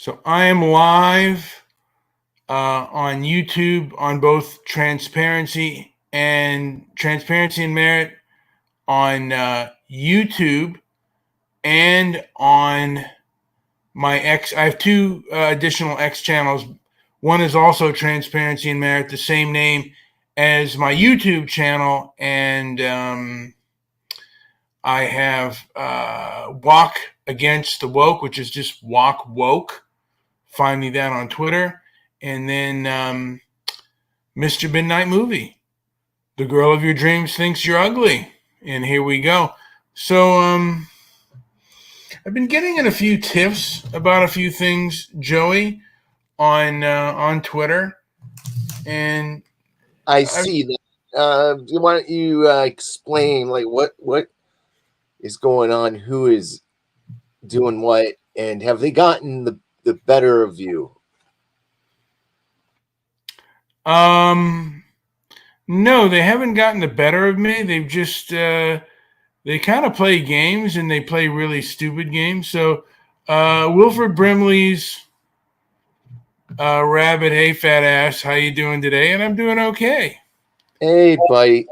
So I am live on YouTube on both Transparency and Merit on YouTube and on my X. I have two additional X channels. One is also Transparency and Merit, the same name as my YouTube channel, and I have Walk Against the Woke, which is just Walk Woke. Find me that on Twitter. And then Mr. Midnight Movie. The girl of your dreams thinks you're ugly. And here we go. So I've been getting in a few tiffs about a few things, Joey, on Twitter. And I see that. Why don't you explain like what is going on? Who is doing what? And have they gotten the better of you? No, they haven't gotten the better of me. They've just they kind of play games, and they play really stupid games. So Wilford Brimley's Rabbit, hey fat ass, how you doing today? And I'm doing okay. Hey, buddy.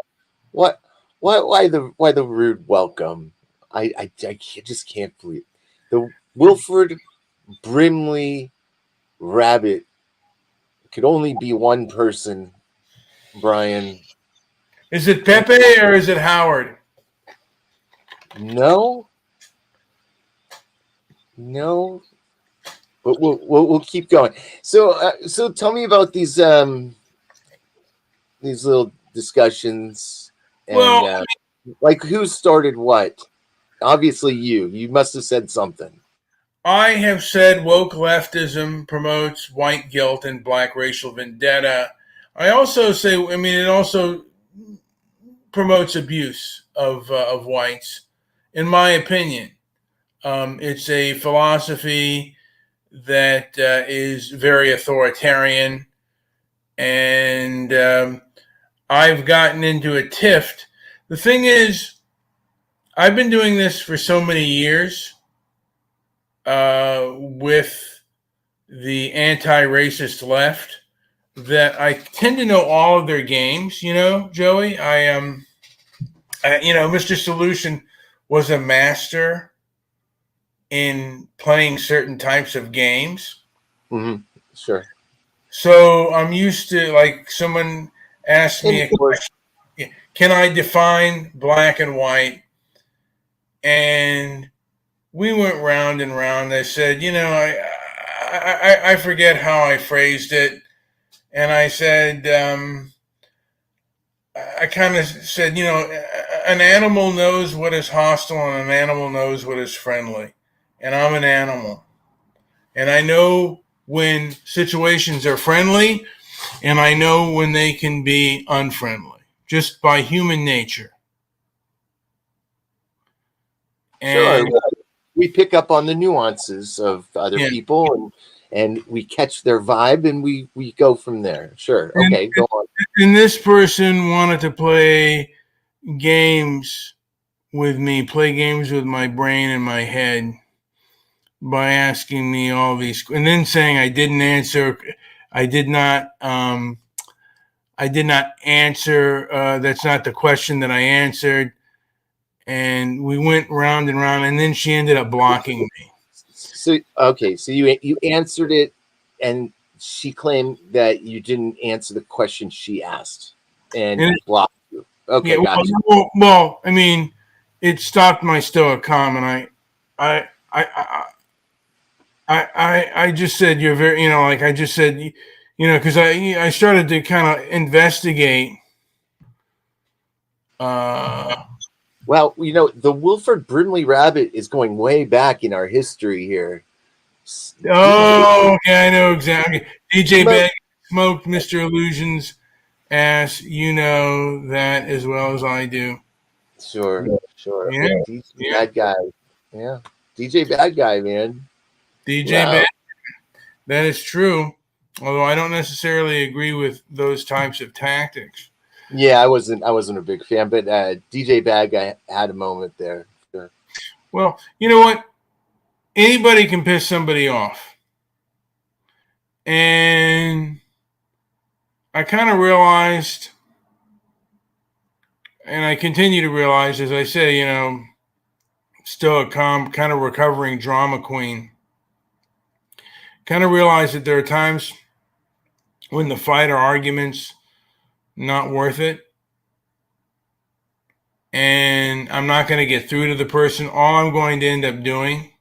What? Why the rude welcome? I just can't believe the Wilford Brimley Rabbit could only be one person. Brian, Is it Pepe or is it Howard? No, but we'll keep going. So tell me about these little discussions and like who started what? Obviously, you must have said something. I have said woke leftism promotes white guilt and black racial vendetta. I also say, it also promotes abuse of whites, in my opinion. It's a philosophy that is very authoritarian, and I've gotten into a tiff. The thing is, I've been doing this for so many years with the anti-racist left that I tend to know all of their games. You know, Joey, Mr. Solution was a master in playing certain types of games. Mm-hmm. Sure. So I'm used to, like, someone asked me a question, can I define black and white? And we went round and round. I said, I forget how I phrased it. And I said, I kind of said, an animal knows what is hostile and an animal knows what is friendly. And I'm an animal. And I know when situations are friendly, and I know when they can be unfriendly, just by human nature. And sure, we pick up on the nuances of other people, and we catch their vibe, and we go from there. Sure, okay, go on. And this person wanted to play games with me, play games with my brain and my head by asking me all these, and then saying I didn't answer. I did not answer. That's not the question that I answered. And we went round and round, and then she ended up blocking me. So you answered it, and she claimed that you didn't answer the question she asked, and blocked you. Okay, gotcha. Well, it stopped my Stoic comment. I just said you're very, I just said, because I started to kind of investigate. Well, the Wilford Brimley Rabbit is going way back in our history here. Oh, okay, I know exactly. DJ Bag smoked Mr. Illusion's ass. You know that as well as I do. Sure. Yeah. DJ Bad Guy. Yeah. DJ Bad Guy, man. DJ Bad. That is true. Although I don't necessarily agree with those types of tactics. Yeah, I wasn't a big fan, but DJ Bad Guy had a moment there. Sure. Well, you know what? Anybody can piss somebody off. And I kind of realized, and I continue to realize, as I say, still a calm, kind of recovering drama queen, kind of realize that there are times when the fight or argument's not worth it. And I'm not going to get through to the person. All I'm going to end up doing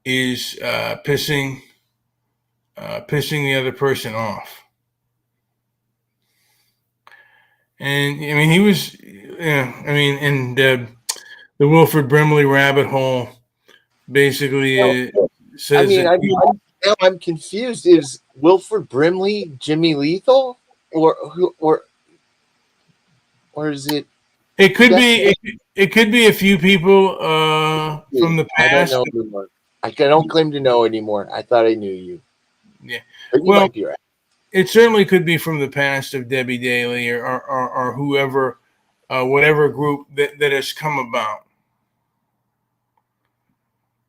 is pissing the other person off. And I mean, he was, and the Wilford Brimley rabbit hole basically says that. Now I'm confused. Is Wilford Brimley Jimmy Lethal, or is it? It could be. It could be a few people from the past. I don't know anymore. I don't claim to know anymore. I thought I knew you. Yeah. But you might be right. It certainly could be from the past of Debbie Daly or whoever, whatever group that has come about.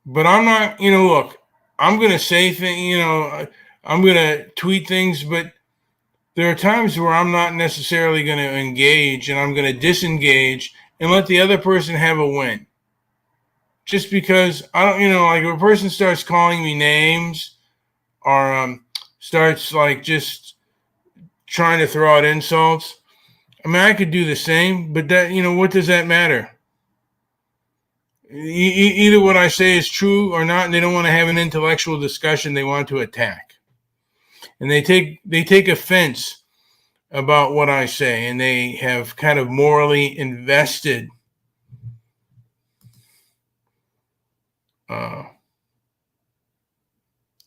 But I'm not. Look, I'm going to say things. I'm going to tweet things, but there are times where I'm not necessarily going to engage, and I'm going to disengage and let the other person have a win. Just because I don't, like if a person starts calling me names or starts like just trying to throw out insults, I mean, I could do the same, but that, what does that matter? Either what I say is true or not, and they don't want to have an intellectual discussion. They want to attack, and they take offense about what I say, and they have kind of morally invested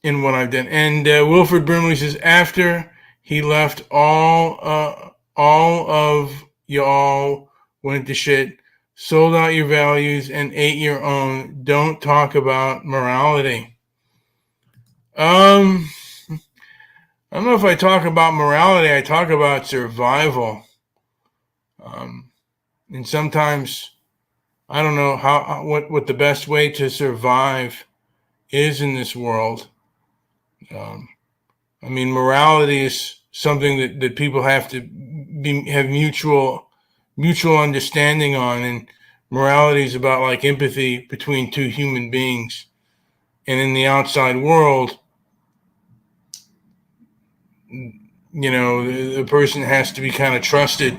in what I've done. And Wilford Brimley says, after he left, all of y'all went to shit, sold out your values, and ate your own. Don't talk about morality. I don't know if I talk about morality. I talk about survival. And sometimes I don't know what the best way to survive is in this world. I mean, morality is something that people have to have mutual understanding on, and morality is about like empathy between two human beings. And in the outside world, the person has to be kind of trusted,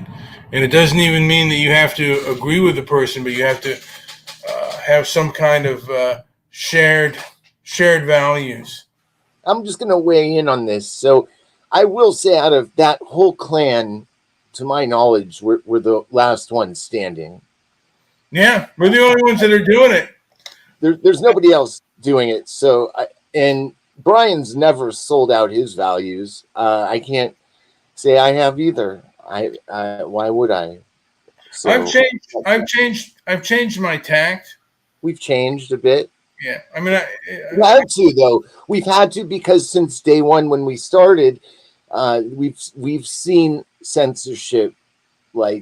and it doesn't even mean that you have to agree with the person, but you have to have some kind of shared values. I'm just going to weigh in on this. So I will say, out of that whole clan, to my knowledge, we're the last ones standing. Yeah, we're the only ones that are doing it. There's nobody else doing it. So, and Brian's never sold out his values. I can't say I have either. Why would I? So I've changed my tact. We've changed a bit. Yeah, I mean, we had to, though. We've had to, because since day one when we started, we've seen censorship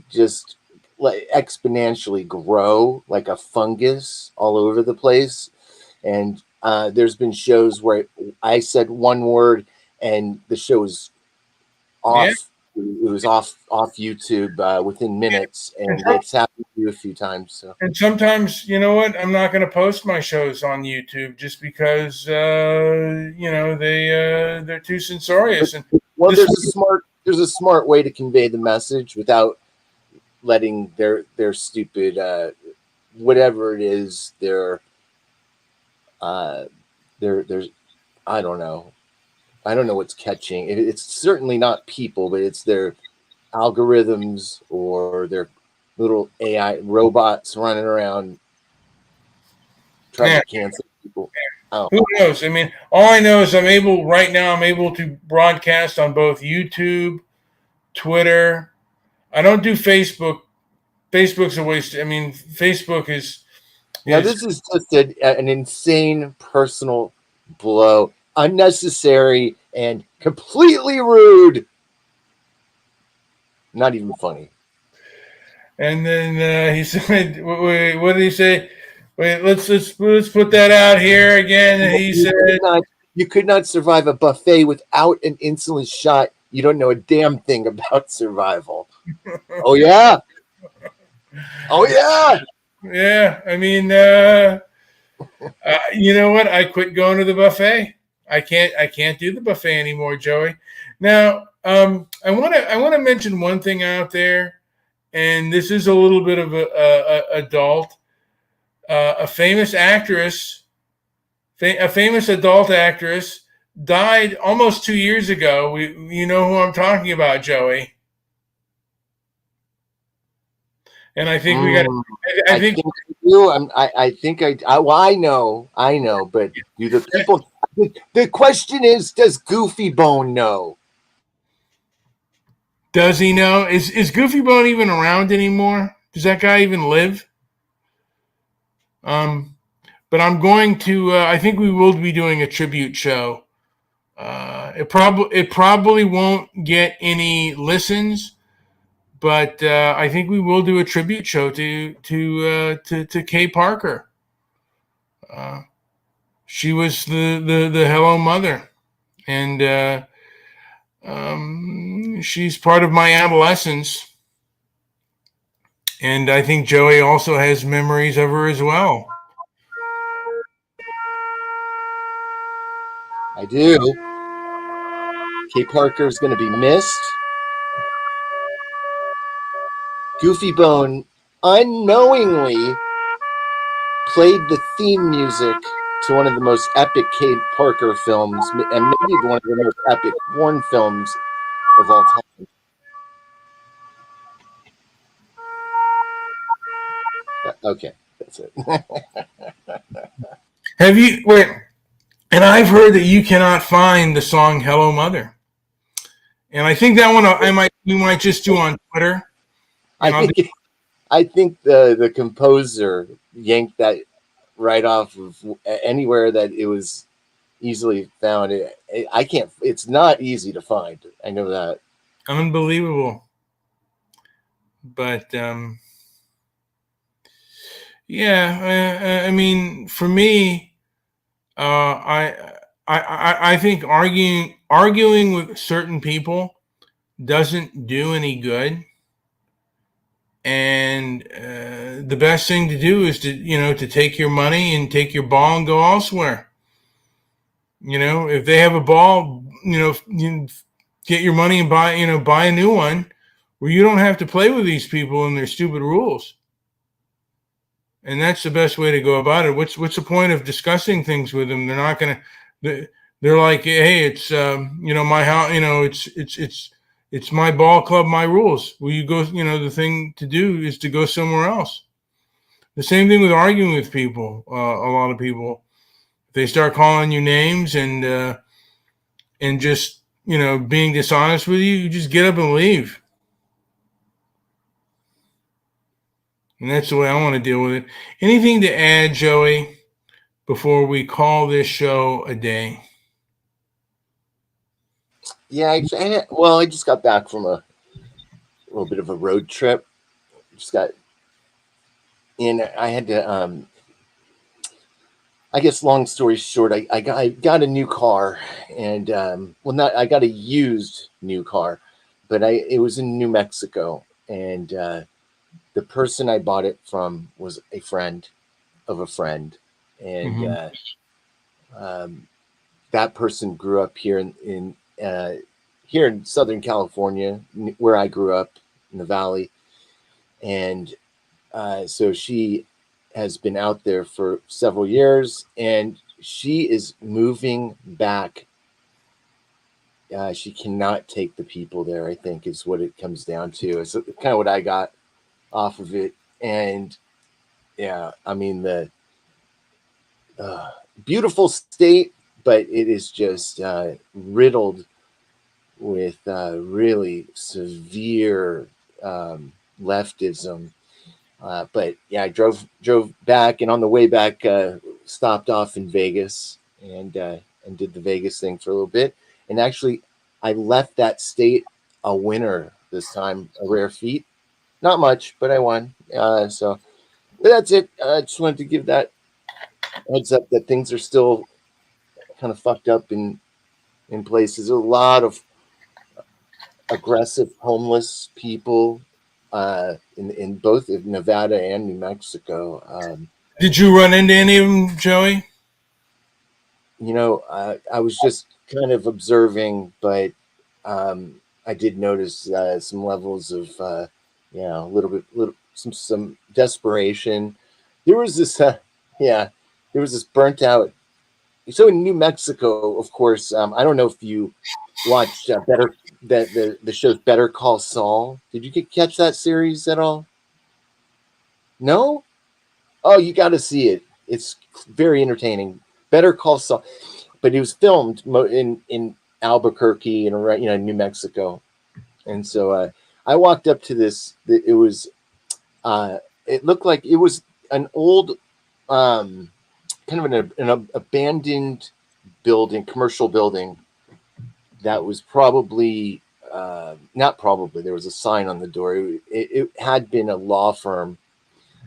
just exponentially grow like a fungus all over the place. And there's been shows where I said one word and the show was off. Yeah. It was off YouTube within minutes, and it's happened to you a few times. So. And sometimes, you know what? I'm not going to post my shows on YouTube just because they're too censorious. Well, there's a smart way to convey the message without letting their stupid whatever it is their I don't know. I don't know what's catching. It's certainly not people, but it's their algorithms or their little AI robots running around trying to cancel people. Who knows? I mean, all I know is I'm able to broadcast on both YouTube, Twitter. I don't do Facebook. Facebook's a waste. I mean, Facebook is. Now, this is just an insane personal blow. Unnecessary and completely rude. Not even funny. And then he said, "What did he say? Wait, let's put that out here again." And he said, You could not survive a buffet without an insulin shot. You don't know a damn thing about survival. Oh yeah. Oh yeah. Yeah, I mean, you know what? I quit going to the buffet. I can't do the buffet anymore, Joey. Now, I want to mention one thing out there, and this is a little bit of a adult. A famous actress, a famous adult actress, died almost 2 years ago. You know who I'm talking about, Joey. And I think we got. I I think think I do. I think well, I know, but do the people? The question is, does Goofy Bone know? Does he know? Is Goofy Bone even around anymore? Does that guy even live? Um, but I'm going to. I think we will be doing a tribute show. It probably won't get any listens, but I think we will do a tribute show to Kay Parker. Uh, she was the Hello Mother, and she's part of my adolescence. And I think Joey also has memories of her as well. I do. Kay Parker is going to be missed. Goofy Bone unknowingly played the theme music to one of the most epic Kay Parker films, and maybe one of the most epic porn films of all time. Okay, that's it. Have you wait? And I've heard that you cannot find the song "Hello Mother," and I think that one we might just do on Twitter. I And I'll do, think I think the composer yanked that right off of anywhere that it was easily found. I can't. It's not easy to find. I know that. unbelievable. But yeah, I mean, for me, I think arguing with certain people doesn't do any good. And the best thing to do is to take your money and take your ball and go elsewhere. If they have a ball, you get your money and buy a new one, where you don't have to play with these people and their stupid rules. And that's the best way to go about it. What's the point of discussing things with them? They're not gonna. They're like, hey, it's my house. It's my ball club, my rules. Well, you go. The thing to do is to go somewhere else. The same thing with arguing with people. A lot of people, they start calling you names and just being dishonest with you. You just get up and leave. And that's the way I want to deal with it. Anything to add, Joey, before we call this show a day? Yeah, I just got back from a little bit of a road trip. Just got in. I had to. I guess long story short, I got a new car, and not I got a used new car, but it was in New Mexico, and the person I bought it from was a friend of a friend, and that person grew up here in here in Southern California, where I grew up in the Valley, and so she has been out there for several years, and she is moving back. She cannot take the people there, I think, is what it comes down to. It's kind of what I got off of it. And yeah, I mean, the beautiful state, but it is just riddled with really severe leftism. But yeah, I drove back, and on the way back, stopped off in Vegas and did the Vegas thing for a little bit. And actually, I left that state a winner this time, a rare feat. Not much, but I won. But that's it. I just wanted to give that heads up that things are still kind of fucked up in places. There's a lot of aggressive homeless people in both Nevada and New Mexico. Did you run into any of them, Joey? I was just kind of observing, but I did notice some levels of, a little some desperation. There was this, yeah, there was this burnt out. So in New Mexico, of course, I don't know if you watched the show Better Call Saul. Did you catch that series at all? No. Oh, you got to see it. It's very entertaining. Better Call Saul, but it was filmed in Albuquerque and New Mexico, and so I walked up to this. It was it looked like it was an old kind of an abandoned building, commercial building that was probably not probably. There was a sign on the door. It had been a law firm.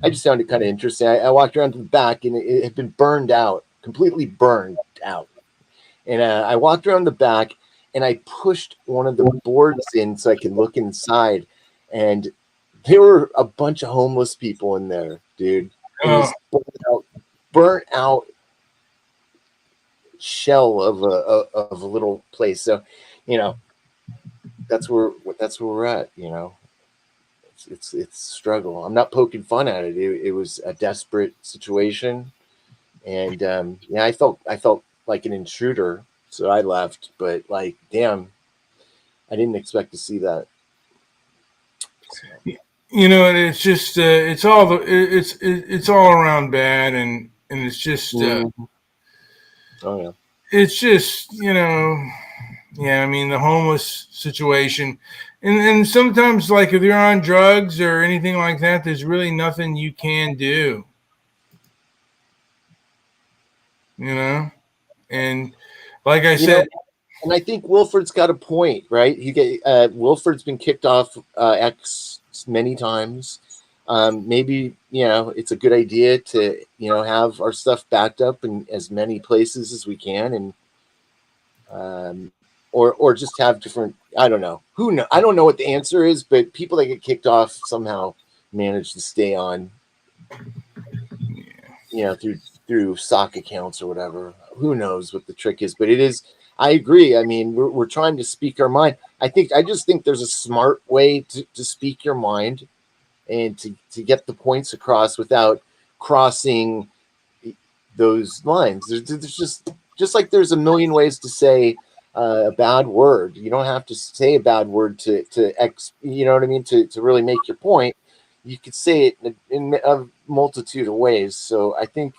I just found it kind of interesting. I walked around to the back and it had been burned out, completely burned out. And I walked around the back and I pushed one of the boards in so I could look inside. And there were a bunch of homeless people in there, dude. In this burnt out shell of a little place. So, that's where we're at. It's struggle. I'm not poking fun at it. It was a desperate situation, and I felt like an intruder, so I left. But like, damn, I didn't expect to see that. So. It's just it's all around bad, and it's just oh yeah, it's just yeah. I mean, the homeless situation, and sometimes like if you're on drugs or anything like that, there's really nothing you can do. And like I said. And I think Wilford's got a point, right? Wilford's been kicked off X many times. Maybe it's a good idea to have our stuff backed up in as many places as we can, and or just have different. I don't know. I don't know what the answer is, but people that get kicked off somehow manage to stay on. Through sock accounts or whatever. Who knows what the trick is? But it is. I agree. I mean, we're trying to speak our mind. I just think there's a smart way to speak your mind and to get the points across without crossing those lines. There's just like there's a million ways to say a bad word. You don't have to say a bad word to you know what I mean, to really make your point. You could say it in a multitude of ways. So I think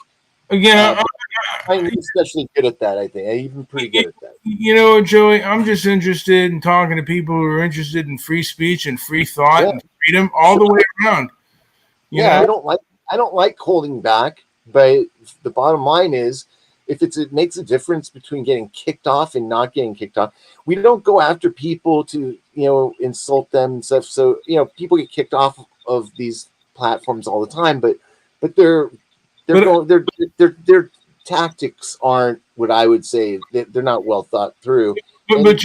again, I'm especially good at that. I think I'm even pretty good at that. Joey, I'm just interested in talking to people who are interested in free speech and free thought and freedom all the way around. You know? I don't like holding back, but the bottom line is, if it makes a difference between getting kicked off and not getting kicked off, we don't go after people to insult them and stuff. So people get kicked off of these platforms all the time, but their tactics aren't what I would say. They're not well thought through. But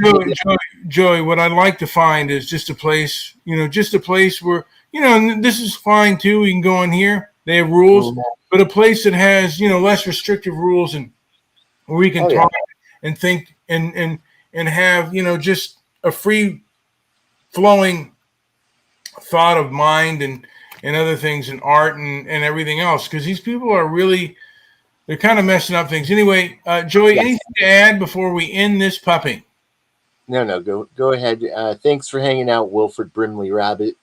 Joey, what I'd like to find is just a place, where, this is fine too. We can go in here. They have rules, but a place that has, less restrictive rules and where we can talk and think and have, just a free flowing thought of mind and other things and art and everything else. Because these people are really, they're kind of messing up things. Anyway, Joey, anything to add before we end this puppy? No, go ahead. Thanks for hanging out, Wilford Brimley Rabbit.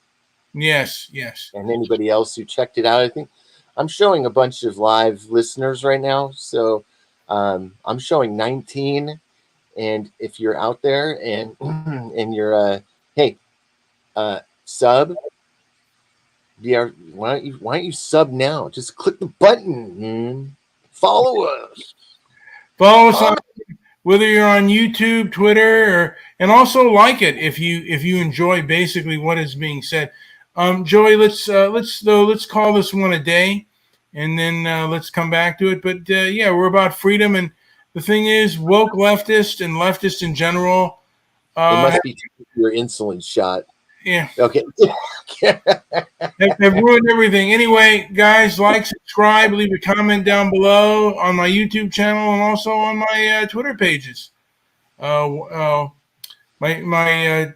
Yes. And anybody else who checked it out. I think I'm showing a bunch of live listeners right now. So I'm showing 19. And if you're out there and you're sub, why don't you sub now? Just click the button. Follow us. Follow us on, whether you're on YouTube, Twitter, and also like it if you enjoy basically what is being said. Joey, let's call this one a day, and then let's come back to it. But we're about freedom, and the thing is, woke leftist and leftist in general. They Have, must be taking your insulin shot. yeah, Okay. have ruined everything. Anyway, guys, like, subscribe, leave a comment down below on my YouTube channel and also on my Twitter pages. My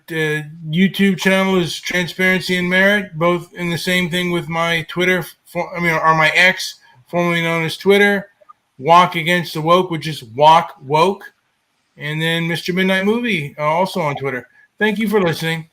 YouTube channel is Transparency and Merit, both in the same thing with my Twitter, or my X, formerly known as Twitter. Walk Against the Woke, which is Walk Woke. And then Mr. Midnight Movie, also on Twitter. Thank you for listening.